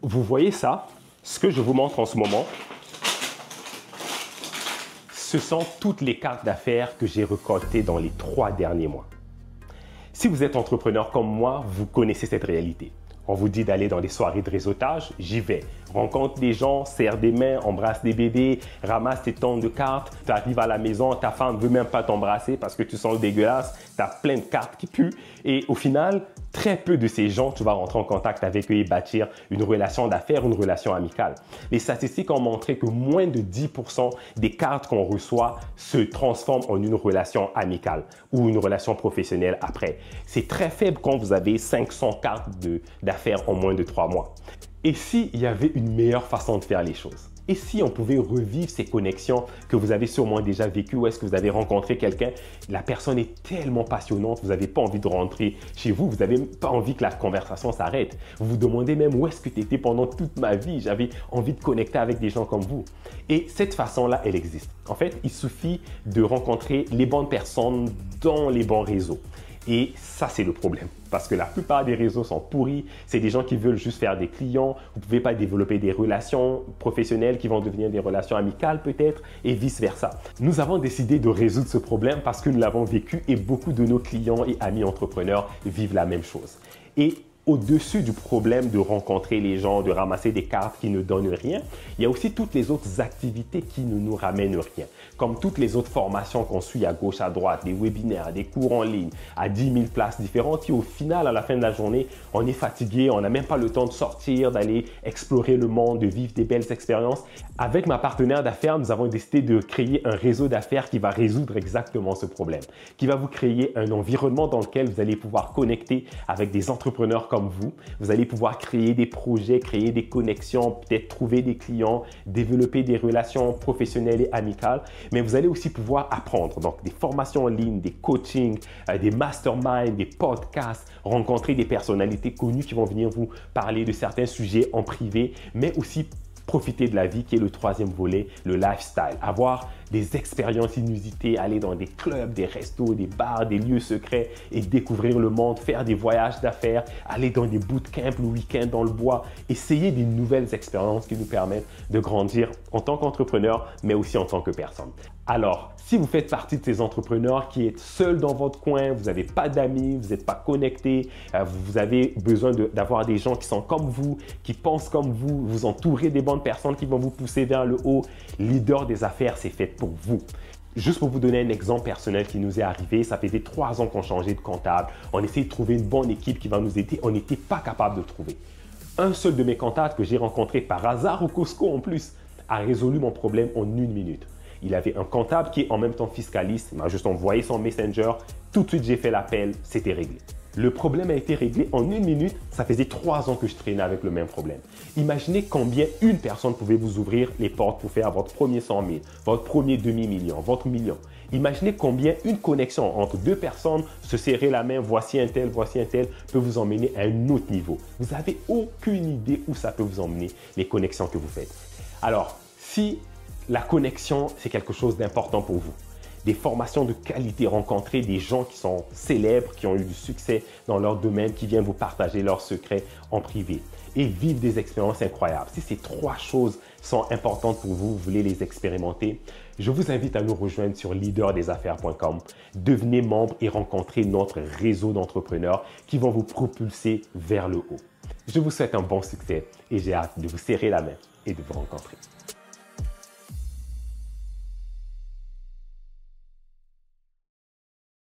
Vous voyez ça? Ce que je vous montre en ce moment, ce sont toutes les cartes d'affaires que j'ai récoltées dans les 3 derniers mois. Si vous êtes entrepreneur comme moi, vous connaissez cette réalité. On vous dit d'aller dans des soirées de réseautage, j'y vais. Rencontre des gens, serre des mains, embrasse des bébés, ramasse tes tonnes de cartes. Tu arrives à la maison, ta femme ne veut même pas t'embrasser parce que tu sens le dégueulasse. Tu as plein de cartes qui puent. Et au final, très peu de ces gens, tu vas rentrer en contact avec eux et bâtir une relation d'affaires, une relation amicale. Les statistiques ont montré que moins de 10% des cartes qu'on reçoit se transforment en une relation amicale ou une relation professionnelle après. C'est très faible quand vous avez 500 cartes d'affaires en moins de 3 mois. Et s'il y avait une meilleure façon de faire les choses? Et si on pouvait revivre ces connexions que vous avez sûrement déjà vécues, ou est-ce que vous avez rencontré quelqu'un, la personne est tellement passionnante, vous n'avez pas envie de rentrer chez vous, vous n'avez pas envie que la conversation s'arrête. Vous vous demandez même où est-ce que tu étais pendant toute ma vie, j'avais envie de connecter avec des gens comme vous. Et cette façon-là, elle existe. En fait, il suffit de rencontrer les bonnes personnes dans les bons réseaux. Et ça, c'est le problème. Parce que la plupart des réseaux sont pourris. C'est des gens qui veulent juste faire des clients. Vous ne pouvez pas développer des relations professionnelles qui vont devenir des relations amicales peut-être et vice-versa. Nous avons décidé de résoudre ce problème parce que nous l'avons vécu et beaucoup de nos clients et amis entrepreneurs vivent la même chose. Et au-dessus du problème de rencontrer les gens, de ramasser des cartes qui ne donnent rien, il y a aussi toutes les autres activités qui ne nous ramènent rien. Comme toutes les autres formations qu'on suit à gauche, à droite, des webinaires, des cours en ligne, à 10 000 places différentes, qui au final, à la fin de la journée, on est fatigué, on n'a même pas le temps de sortir, d'aller explorer le monde, de vivre des belles expériences. Avec ma partenaire d'affaires, nous avons décidé de créer un réseau d'affaires qui va résoudre exactement ce problème, qui va vous créer un environnement dans lequel vous allez pouvoir connecter avec des entrepreneurs comme vous. Vous allez pouvoir créer des projets, créer des connexions, peut-être trouver des clients, développer des relations professionnelles et amicales, mais vous allez aussi pouvoir apprendre. Donc, des formations en ligne, des coachings, des masterminds, des podcasts, rencontrer des personnalités connues qui vont venir vous parler de certains sujets en privé, mais aussi profiter de la vie qui est le 3e volet, le lifestyle. Avoir des expériences inusitées, aller dans des clubs, des restos, des bars, des lieux secrets et découvrir le monde, faire des voyages d'affaires, aller dans des bootcamps le week-end dans le bois, essayer des nouvelles expériences qui nous permettent de grandir en tant qu'entrepreneur, mais aussi en tant que personne. Alors, si vous faites partie de ces entrepreneurs qui êtes seul dans votre coin, vous n'avez pas d'amis, vous n'êtes pas connecté, vous avez besoin d'avoir des gens qui sont comme vous, qui pensent comme vous, vous entourez des bonnes personnes qui vont vous pousser vers le haut, Leader des affaires, c'est fait pour vous. Juste pour vous donner un exemple personnel qui nous est arrivé, ça faisait 3 ans qu'on changeait de comptable. On essayait de trouver une bonne équipe qui va nous aider. On n'était pas capable de trouver. Un seul de mes contacts que j'ai rencontré par hasard au Costco en plus a résolu mon problème en 1 minute. Il avait un comptable qui est en même temps fiscaliste. Il m'a juste envoyé son messenger. Tout de suite, j'ai fait l'appel. C'était réglé. Le problème a été réglé en 1 minute. Ça faisait 3 ans que je traînais avec le même problème. Imaginez combien une personne pouvait vous ouvrir les portes pour faire votre premier 100 000, votre premier demi-million, votre million. Imaginez combien une connexion entre 2 personnes, se serrer la main, voici un tel, peut vous emmener à un autre niveau. Vous n'avez aucune idée où ça peut vous emmener, les connexions que vous faites. Alors, si la connexion, c'est quelque chose d'important pour vous, des formations de qualité, rencontrer des gens qui sont célèbres, qui ont eu du succès dans leur domaine, qui viennent vous partager leurs secrets en privé et vivre des expériences incroyables. Si ces 3 choses sont importantes pour vous, vous voulez les expérimenter, je vous invite à nous rejoindre sur leaderdesaffaires.com. Devenez membre et rencontrez notre réseau d'entrepreneurs qui vont vous propulser vers le haut. Je vous souhaite un bon succès et j'ai hâte de vous serrer la main et de vous rencontrer.